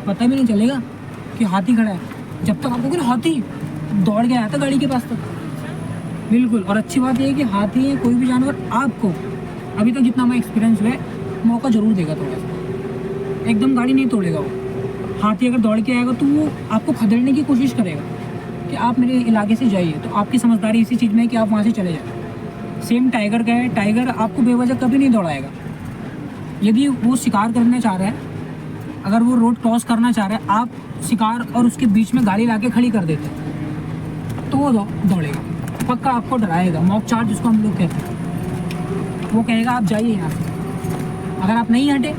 Speaker 1: पता भी नहीं चलेगा कि हाथी खड़ा है, जब तक आपको कि हाथी दौड़ के आया था गाड़ी के पास तक। बिल्कुल। और अच्छी बात यह है कि हाथी है कोई भी जानवर आपको अभी तक जितना हमें एक्सपीरियंस हुआ है, मौका जरूर देगा थोड़ा सा, एकदम गाड़ी नहीं तोड़ेगा वो। हाथी अगर दौड़ के आएगा तो वो आपको खदेड़ने की कोशिश करेगा कि आप मेरे इलाके से जाइए, तो आपकी समझदारी इसी चीज़ में है कि आप वहाँ से चले जाए। सेम टाइगर का है, टाइगर आपको बेवजह कभी नहीं दौड़ाएगा। यदि वो शिकार करना चाह रहा है, अगर वो रोड क्रॉस करना चाह रहा है, आप शिकार और उसके बीच में गाड़ी लाके खड़ी कर देते हैं, तो वो दौड़ेगा, पक्का आपको डराएगा। मॉक चार्ज जिसको हम लोग कहते हैं, वो कहेगा आप जाइए यहाँ से। अगर आप नहीं हटे,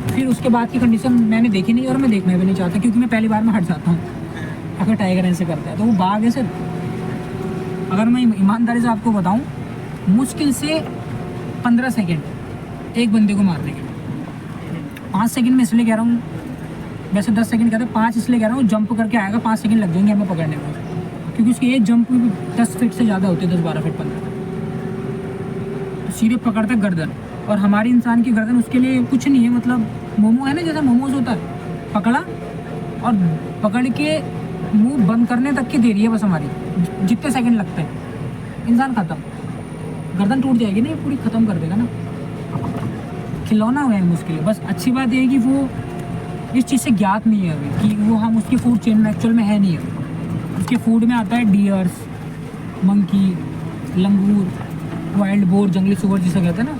Speaker 1: फिर उसके बाद की कंडीशन मैंने देखी नहीं और मैं देखना भी नहीं चाहता, क्योंकि मैं पहली बार में हट जाता हूँ अगर टाइगर ऐसे करता है। तो वो बाघ है सर। अगर मैं ईमानदारी से आपको बताऊँ, मुश्किल से 15 सेकेंड एक बंदे को मारने के लिए। 5 सेकेंड में इसलिए कह रहा हूँ, वैसे 10 सेकेंड कहते हैं, 5 इसलिए कह रहा हूँ, जंप करके आएगा, 5 सेकेंड लग जाएंगे हमें पकड़ने में, क्योंकि उसकी एक जंप भी 10 फीट से ज़्यादा होती है, 10-12 फीट 15। तो सीधे पकड़ता है गर्दन, और हमारी इंसान की गर्दन उसके लिए कुछ नहीं है, मतलब मोमो है ना, जैसा मोमोज होता है, पकड़ा और पकड़ के मुंह बंद करने तक की देरी है बस हमारी, जितने सेकंड लगते हैं इंसान खत्म। गर्दन टूट जाएगी ना, ये पूरी ख़त्म कर देगा ना। खिलौना हुआ है मुश्किल है। बस अच्छी बात यह है कि वो इस चीज़ से ज्ञात नहीं है अभी कि वो हम उसकी फूड चेन में एक्चुअल में है नहीं है। उसके फूड में आता है डियर्स, मंकी, लंगूर, वाइल्ड बोर, जंगली सुअर जिसे कहते हैं ना।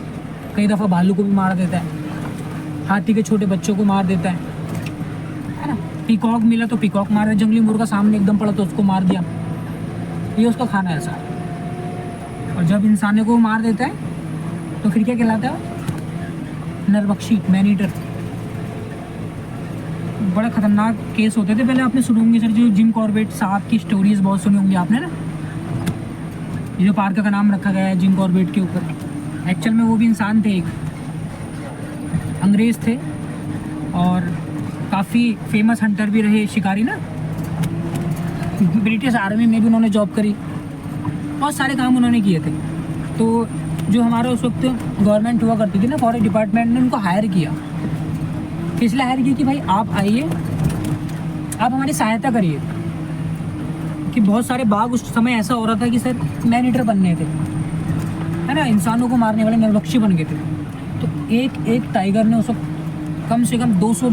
Speaker 1: कई दफ़ा भालू को भी मार देता है, हाथी के छोटे बच्चों को मार देता है ना। पीकॉक मिला तो पीकॉक मार दिया, जंगली मुर्गा सामने एकदम पड़ा तो उसको मार दिया। ये उसका खाना है ऐसा। और जब इंसानों को मार देता है तो फिर क्या कहलाता है? नरभक्षी, मैन ईटर। बड़े खतरनाक केस होते थे पहले। आपने सुनी होंगी सर जो जिम कॉर्बेट साहब की स्टोरीज बहुत सुनी होंगी आपने ना, ये जो पार्क का नाम रखा गया है जिम कॉर्बेट के ऊपर। एक्चुअल में वो भी इंसान थे, एक अंग्रेज़ थे और काफ़ी फेमस हंटर भी रहे, शिकारी ना। ब्रिटिश आर्मी में भी उन्होंने जॉब करी, बहुत सारे काम उन्होंने किए थे। तो जो हमारा उस वक्त गवर्नमेंट हुआ करती थी ना, फॉरेस्ट डिपार्टमेंट ने उनको हायर किया। इसलिए हायर किया कि भाई आप आइए, आप हमारी सहायता करिए। कि बहुत सारे बाघ उस समय ऐसा हो रहा था कि सर मैन ईटर बनने थे, है ना, इंसानों को मारने वाले नरभक्षी बन गए थे। तो एक एक टाइगर ने उस वक्त कम से कम 200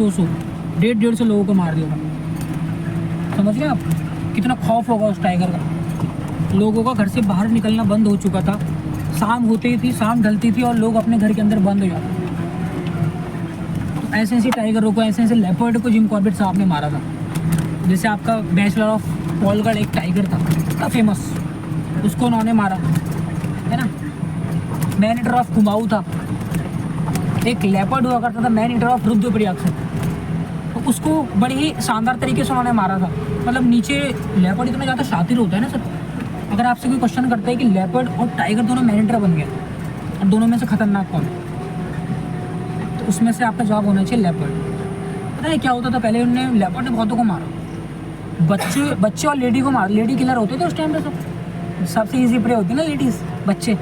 Speaker 1: 150 लोगों को मार दिया था। समझ गए आप कितना खौफ होगा उस टाइगर का। लोगों का घर से बाहर निकलना बंद हो चुका था। शाम होती थी, शाम ढलती थी और लोग अपने घर के अंदर बंद हो जाते। तो ऐसे ऐसे टाइगरों को, ऐसे ऐसे लेपर्ड को जिम कॉर्बेट साहब ने मारा था। जैसे आपका बैचलर ऑफ पॉलगढ़ एक टाइगर था, इतना फेमस, उसको उन्होंने मारा, है ना। मैन ईटर ऑफ कुमाऊँ था, एक लेपर्ड हुआ करता था मैन ईटर ऑफ रुद्रप्रयाग से, तो उसको बड़ी ही शानदार तरीके से उन्होंने मारा था। मतलब नीचे लेपर्ड इतना ज़्यादा शातिर होता है ना सर। अगर आपसे कोई क्वेश्चन करता है कि लेपर्ड और टाइगर दोनों मैन ईटर बन गए और दोनों में से खतरनाक कौन है, तो उसमें से आपका जवाब होना चाहिए लेपर्ड। पता है क्या होता था पहले, उन्होंने लेपर्ड ने बहुतों को मारा, बच्चे और लेडी को मार, लेडी किलर होते थे उस टाइम पे। सब सबसे ईजी प्रे होती है ना लेडीज़, बच्चे।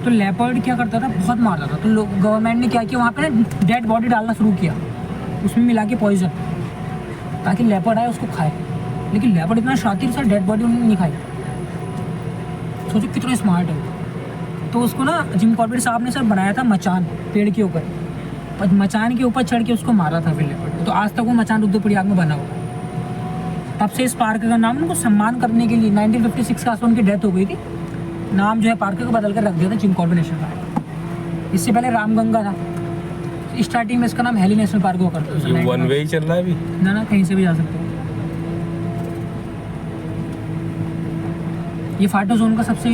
Speaker 1: तो लेपर्ड क्या करता था, बहुत मारता था। तो लोग, गवर्नमेंट ने क्या किया, वहाँ पे ना डेड बॉडी डालना शुरू किया, उसमें मिला के पॉइजन, ताकि लेपर्ड आए उसको खाए। लेकिन लेपर्ड इतना शातिर था, डेड बॉडी उन्होंने नहीं खाई। सोचो कितना स्मार्ट है। तो उसको ना जिम कॉर्बेट साहब ने सर बनाया था मचान पेड़ के ऊपर, और मचान के ऊपर चढ़ के उसको मारा था फिर लेपर्ड। तो आज तक वो मचान रुद्रप्रयाग में बना हुआ। तब से इस पार्क का नाम उनको सम्मान करने के लिए 1956 के आसपास उनकी डेथ हो गई थी, नाम जो है पार्क का बदल कर रख दिया था जिम कॉर्बेट नेशनल पार्क। इससे पहले रामगंगा था, स्टार्टिंग में इसका नाम हेली नेशनल पार्क हुआ करता था।
Speaker 2: वन वे ही चल रहा है अभी
Speaker 1: ना कहीं से भी जा सकते हो। ये फाटो जोन का सबसे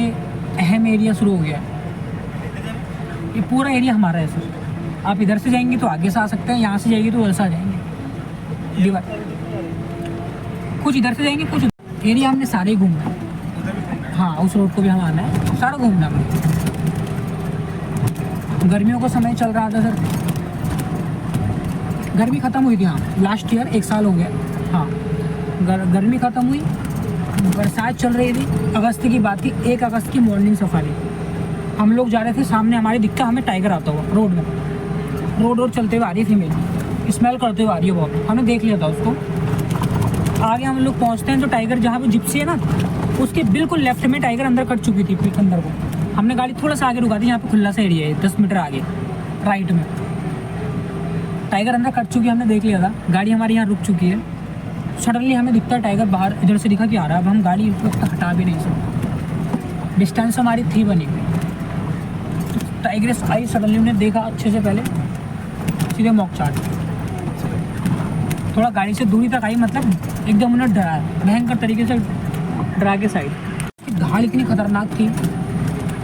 Speaker 1: अहम एरिया शुरू हो गया है। ये पूरा एरिया हमारा है सर। आप इधर से जाएंगे तो आगे से आ सकते हैं, यहाँ से जाएंगे तो उधर से आ जाएंगे। दीवार कुछ इधर से जाएंगे, कुछ एरिया हमने सारे ही घूमना है। हाँ, उस रोड को भी हम आना है, सारा घूमना है। गर्मियों का समय चल रहा था सर, गर्मी ख़त्म हुई थी। हाँ, लास्ट ईयर 1 साल हो गया। हाँ, गर्मी ख़त्म हुई, बरसात चल रही थी, अगस्त की बात थी। 1 अगस्त की मॉर्निंग सफारी, हम लोग जा रहे थे, सामने हमारे दिखता हमें टाइगर आता हुआ रोड में, रोड चलते हुए आ रही है, फीमेल स्मेल करते हुए आ रही है बहुत। हमने देख लिया था उसको। आगे हम लोग पहुंचते हैं तो टाइगर जहाँ पे जिप्सी है ना, उसके बिल्कुल लेफ्ट में टाइगर अंदर कट चुकी थी अंदर को। हमने गाड़ी थोड़ा सा आगे रुका दी, यहाँ पे खुला सा एरिया है, 10 मीटर आगे राइट में टाइगर अंदर कट चुकी है। हमने देख लिया था, गाड़ी हमारी यहाँ रुक चुकी है। सडनली हमें दिखता है टाइगर बाहर इधर से दिखा कि आ रहा है। अब हम गाड़ी उस वक्त हटा भी नहीं सकते, डिस्टेंस हमारी थी बनी हुई। तो टाइग्रेस आई, सडनली उन्हें देखा अच्छे से, पहले सीधे मॉक चार्ज, थोड़ा गाड़ी से दूरी तक आई, मतलब एकदम उन्हें डराया, भयंकर तरीके से डरा के साइड। घाल इतनी खतरनाक थी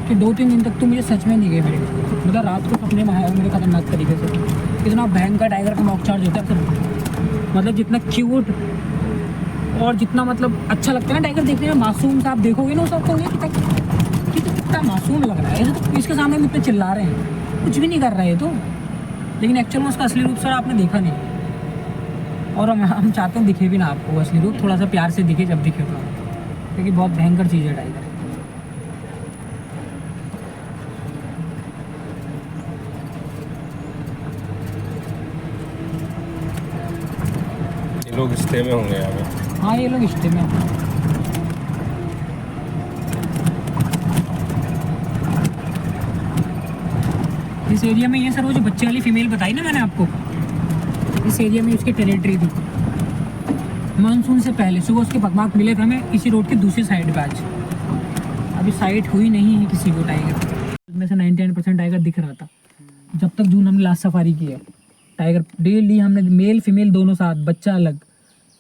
Speaker 1: कि 2-3 दिन तक तो मुझे सच में नहीं गए मेरे, मतलब रात को सपने में आया मेरे खतरनाक तरीके से। इतना भयंकर टाइगर का मॉक चार्ज होता है, मतलब जितना क्यूट और जितना मतलब अच्छा लगता है ना टाइगर देखने में, मासूम सा आप देखोगे ना, उसको कि कितना मासूम लग रहा है। ऐसे तो इसके सामने हम इतने चिल्ला रहे हैं, कुछ भी नहीं कर रहे हैं तो, लेकिन एक्चुअल में उसका असली रूप सर आपने देखा नहीं। और हम चाहते हैं दिखे भी ना आपको असली रूप, थोड़ा सा प्यार से दिखे जब दिखे तो, क्योंकि बहुत भयंकर चीज़ है टाइगर।
Speaker 2: ये लोग स्टे में होंगे यहाँ पे।
Speaker 1: हाँ, ये लोग स्टे में। इस एरिया में ये सर वो जो बच्चे वाली फीमेल बताई ना मैंने आपको, इस एरिया में उसकी टेरिटरी थी। मानसून से पहले सुबह उसके पगमार्क मिले थे हमें इसी रोड की दूसरी साइड पे। आज अभी साइट हुई नहीं है किसी को टाइगर, उसमें से 99% टाइगर दिख रहा था जब तक जून हमने लास्ट सफारी की है। टाइगर डेली हमने मेल फीमेल दोनों साथ, बच्चा अलग।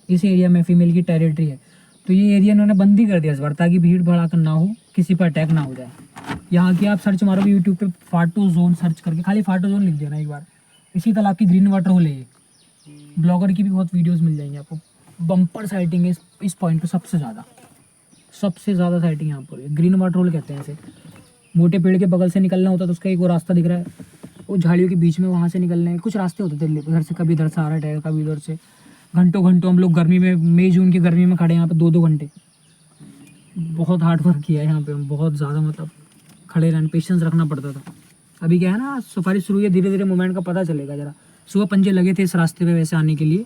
Speaker 1: इस एरिया में फीमेल की टेरिटरी है, तो ये एरिया इन्होंने बंद ही कर दिया इस बार, ताकि भीड़ भड़ाका ना हो, किसी पर अटैक ना हो जाए। यहाँ की आप सर्च मारोगे यूट्यूब पे, फाटो जोन सर्च करके, खाली फाटो जोन लिख देना एक बार। इसी तालाब की ग्रीन वाटर होल है ये, ब्लॉगर की भी बहुत वीडियोस मिल जाएंगी आपको। बम्पर साइटिंग है इस पॉइंट पे सबसे ज़्यादा साइटिंग यहाँ पर है। ग्रीन वाटर रोल कहते हैं ऐसे। मोटे पेड़ के बगल से निकलना होता तो उसका एक वो रास्ता दिख रहा है, वो झाड़ियों के बीच में, वहाँ से निकलने कुछ रास्ते होते थे इधर से, कभी इधर से आ रहा है टाइगर, कभी उधर से। घंटों हम लोग गर्मी में, मई जून की गर्मी में खड़े यहाँ पे 2-2 घंटे। बहुत हार्ड वर्क किया है यहाँ पे, बहुत ज़्यादा, मतलब खड़े रहना, पेशेंस रखना पड़ता था। अभी क्या है ना, सफारी शुरू है, धीरे धीरे मूवमेंट का पता चलेगा ज़रा। सुबह पंजे लगे थे इस रास्ते पे वैसे आने के लिए,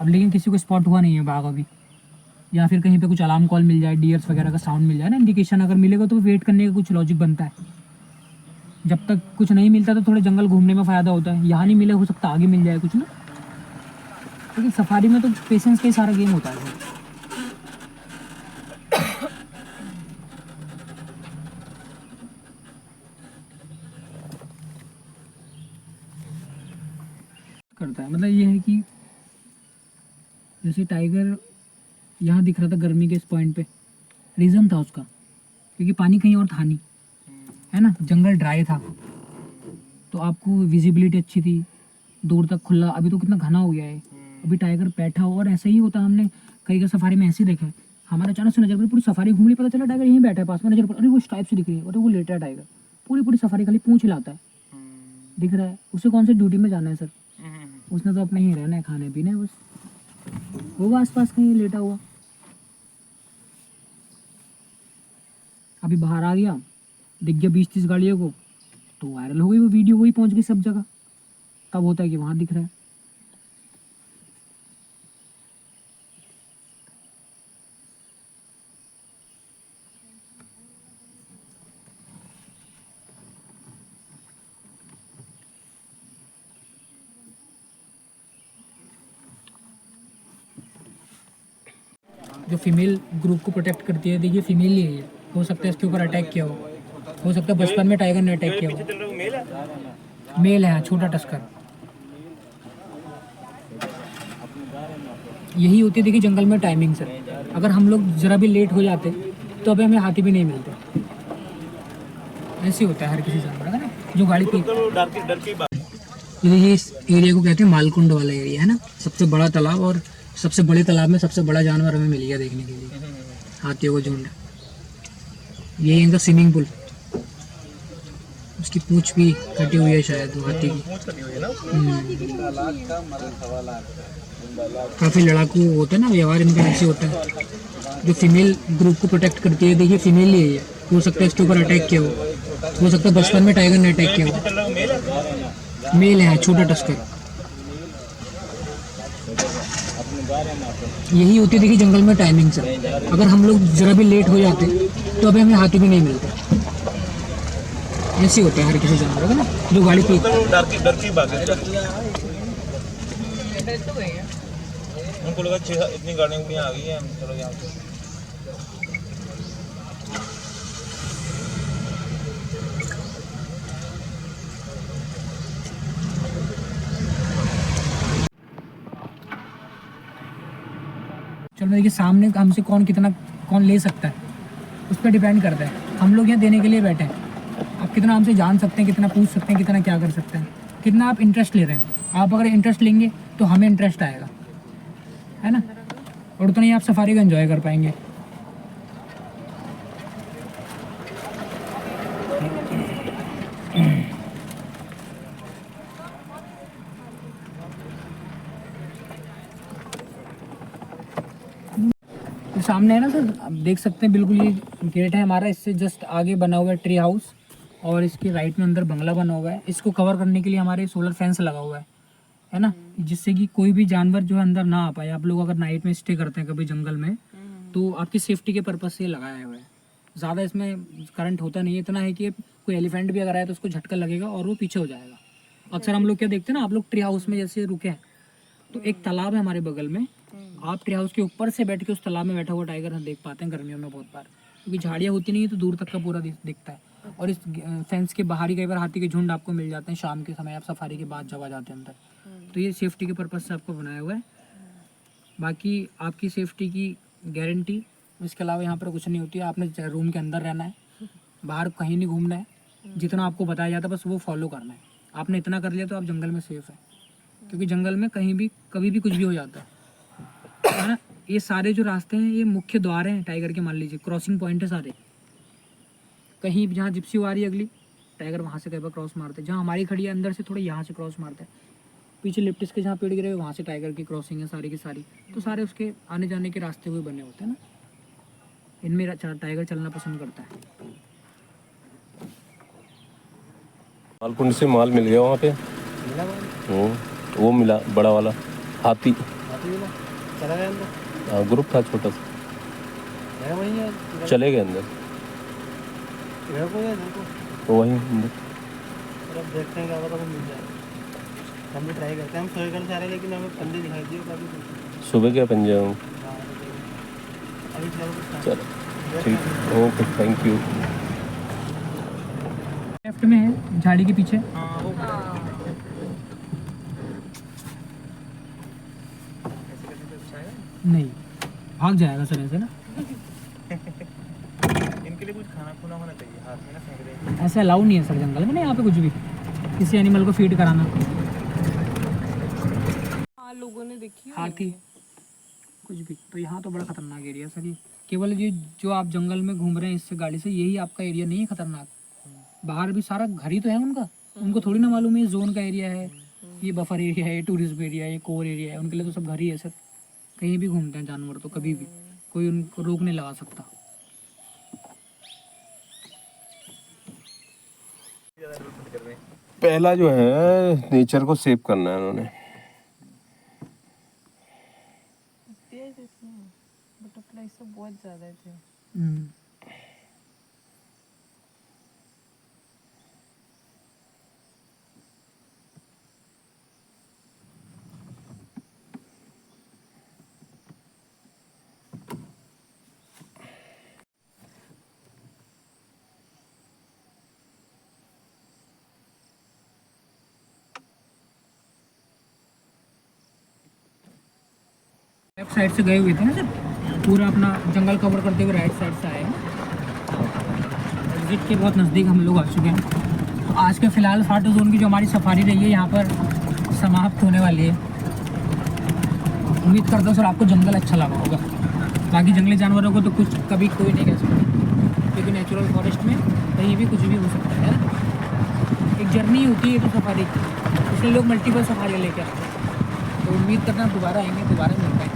Speaker 1: अब लेकिन किसी को स्पॉट हुआ नहीं है बाघ अभी। या फिर कहीं पे कुछ अलार्म कॉल मिल जाए, डियर्स वगैरह का साउंड मिल जाए ना, इंडिकेशन अगर मिलेगा तो वेट करने का कुछ लॉजिक बनता है। जब तक कुछ नहीं मिलता तो थोड़े जंगल घूमने में फ़ायदा होता है। यहाँ नहीं मिले, हो सकता आगे मिल जाए कुछ ना, लेकिन सफारी में तो पेशेंस का ही सारा गेम होता है। करता है मतलब ये है कि जैसे टाइगर यहाँ दिख रहा था गर्मी के इस पॉइंट पे, रीज़न था उसका क्योंकि पानी कहीं और था नहीं, है ना, जंगल ड्राई था तो आपको विजिबिलिटी अच्छी थी, दूर तक खुला। अभी तो कितना घना हो गया है, अभी टाइगर बैठा हो, और ऐसा ही होता है। हमने कई का सफारी में ऐसे ही देखा है, हमारे अचानक से नजर पर पूरी सफारी घूम ली, पता चला टाइगर यहीं बैठा है पास में, नजर पर अरे वो इस टाइप से दिख रही है, और वो लेटा है टाइगर, पूरी सफारी खाली पूंछ हिलाता है, दिख रहा है। उसे कौन से ड्यूटी में जाना है सर, उसने तो अपने ही रहना है, खाने पीने, बस होगा आसपास कहीं लेटा हुआ। अभी बाहर आ गया, दिख गया 20-30 गाड़ियों को, तो वायरल हो गई वो वीडियो, वही पहुंच गई सब जगह। तब होता है कि वहां दिख रहा है। जो फीमेल ग्रुप को प्रोटेक्ट करती है, देखिए फीमेल ही है, हो सकता है इसके ऊपर अटैक किया हो सकता है बचपन में टाइगर ने अटैक किया हो। मेल है, छोटा टस्कर। यही होती है देखिए जंगल में टाइमिंग सर। अगर हम लोग ज़रा भी लेट हो जाते तो अभी हमें हाथी भी नहीं मिलते। ऐसे होता है हर किसी जानवर का ना, जो गाड़ी पे। ये इस एरिया को कहते हैं मालकुंड वाला एरिया, है ना, सबसे बड़ा तालाब, और सबसे बड़े तालाब में सबसे बड़ा जानवर हमें मिल गया देखने के लिए, हाथियों को झुंड। ये इनका स्विमिंग पूल, उसकी पूंछ भी कटी हुई है शायद हाथी की। काफ़ी लड़ाकू होते हैं ना, व्यवहार इनका ऐसे होता है। जो फीमेल ग्रुप को प्रोटेक्ट करती है, देखिए फीमेल ही है ये, हो सकता है इसके ऊपर अटैक किया हो सकता है बचपन में टाइगर ने अटैक किया हो। मेल है, छोटा टस्कर। यही होती है देखिए जंगल में टाइमिंग सर। अगर हम लोग ज़रा भी लेट हो जाते तो अभी हमें हाथी भी नहीं मिलते। ऐसे होता है हर किसी जानवर का ना, जो गाड़ी पे।
Speaker 5: उनको लगा इतनी गाड़ियाँ आ गई हैं, चलो यहाँ से।
Speaker 1: चलो देखिए सामने हमसे कौन ले सकता है, उस पर डिपेंड करता है। हम लोग यहाँ देने के लिए बैठे हैं, आप कितना हमसे जान सकते हैं, कितना पूछ सकते हैं, कितना क्या कर सकते हैं, कितना आप इंटरेस्ट ले रहे हैं। आप अगर इंटरेस्ट लेंगे तो हमें इंटरेस्ट आएगा, है ना, और उतना ही आप सफारी को एंजॉय कर पाएंगे। तो सामने है ना सर, आप देख सकते हैं, बिल्कुल ये गेट है हमारा, इससे जस्ट आगे बना हुआ है ट्री हाउस, और इसके राइट में अंदर बंगला बना हुआ है। इसको कवर करने के लिए हमारे सोलर फेंस लगा हुआ है ना, जिससे कि कोई भी जानवर जो है अंदर ना आ पाए। आप लोग अगर नाइट में स्टे करते हैं कभी जंगल में, तो आपकी सेफ्टी के पर्पज़ से लगाया हुआ है। ज़्यादा इसमें करंट होता नहीं है, इतना है कि कोई एलिफेंट भी अगर आए तो उसको झटका लगेगा और वो पीछे हो जाएगा। अक्सर हम लोग क्या देखते हैं ना, आप लोग ट्री हाउस में जैसे रुके हैं, तो एक तालाब है हमारे बगल में, आप ट्री हाउस के ऊपर से बैठ के उस तालाब में बैठा हुआ टाइगर हम देख पाते हैं गर्मियों में बहुत बार, क्योंकि झाड़ियाँ होती नहीं है तो दूर तक का पूरा दिखता है। और इस फेंस के बाहर ही कई बार हाथी के झुंड आपको मिल जाते हैं शाम के समय, आप सफारी के बाद जब आ जाते हैं अंदर, तो ये सेफ्टी के पर्पज़ से आपको बनाया हुआ है। बाकी आपकी सेफ्टी की गारंटी, इसके अलावा यहाँ पर कुछ नहीं होती है। आपने रूम के अंदर रहना है, बाहर कहीं नहीं घूमना है, जितना आपको बताया जाता है बस वो फॉलो करना है। आपने इतना कर लिया तो आप जंगल में सेफ़ है। क्योंकि जंगल में कहीं भी कभी भी कुछ भी हो जाता है ना। ये सारे जो रास्ते हैं ये मुख्य द्वार हैं टाइगर के, मान लीजिए क्रॉसिंग पॉइंट है सारे। कहीं जहाँ जिप्सी आ रही है अगली, टाइगर वहाँ से कहीं पर क्रॉस मारते हैं। जहाँ हमारी खड़ी है अंदर से थोड़ा यहाँ से क्रॉस मारता है। पीछे लिप्टिस के जहाँ पेड़ गिरे हुए वहाँ से टाइगर की क्रॉसिंग है सारी की सारी। तो सारे उसके आने जाने के रास्ते हुए बने होते हैं ना। इनमें टाइगर चलना पसंद करता है।
Speaker 2: मालकुंड से माल मिल गया वहाँ पे। वो मिला बड़ा वाला हाथी।
Speaker 1: चला गया अंदर,
Speaker 2: हाँ, ग्रुप था छोटा सा, चले गए अंदर। तो वहीं अंदर
Speaker 1: देखते हैं क्या पता वो मिल जाए। हम भी ट्राई करते हैं, हम सोए कर जा रहे हैं लेकिन हमें पंजे दिखाई दिए काफ़ी कुछ।
Speaker 2: सुबह के पंजे हूँ।
Speaker 1: अभी चलो
Speaker 2: चलो ठीक, ओके, थैंक यू।
Speaker 1: लेफ्ट में है झाड़ी के पीछे। नहीं भाग जाएगा सर ऐसे ना।
Speaker 4: इनके लिए कुछ खाना खुना होना चाहिए, हाथ में ना फेंक दें।
Speaker 1: ऐसे अलाउ नहीं है सर जंगल में ना, यहाँ पे कुछ भी किसी एनिमल को फीड कराना।
Speaker 6: लोगों ने देखी
Speaker 1: हाथी कुछ भी, तो यहाँ तो बड़ा खतरनाक एरिया सर ये। केवल ये जो आप जंगल में घूम रहे हैं इससे गाड़ी से, यही आपका एरिया नहीं है खतरनाक। बाहर भी सारा घर ही तो है उनका, उनको थोड़ी ना मालूम है ये जोन का एरिया है, ये बफर एरिया है, ये टूरिस्ट एरिया है, ये कोर एरिया है। उनके लिए तो सब घर ही है सर। कहीं भी घूमते हैं जानवर तो कभी भी कोई उनको रोक नहीं लगा सकता।
Speaker 2: पहला जो है नेचर को सेव करना है उन्होंने।
Speaker 6: बटरफ्लाई सब बहुत ज्यादा थे।
Speaker 1: लेफ्ट साइड से गए हुए थे ना सर, पूरा अपना जंगल कवर करते हुए राइट साइड से आए हैं। एग्जिट के बहुत नज़दीक हम लोग आ चुके हैं। तो आज के फ़िलहाल फाटू जोन की जो हमारी सफारी रही है यहाँ पर समाप्त होने वाली है। उम्मीद करता हूँ सर आपको जंगल अच्छा लगा होगा। बाकी जंगली जानवरों को तो कुछ कभी कोई नहीं कह सकता, क्योंकि नेचुरल फॉरेस्ट में कहीं भी कुछ भी हो सकता है ना। एक जर्नी होती है तो सफारी की, इसलिए लोग मल्टीपल सफारी लेके आते हैं। तो उम्मीद करना दोबारा आएंगे, दोबारा मिलते हैं।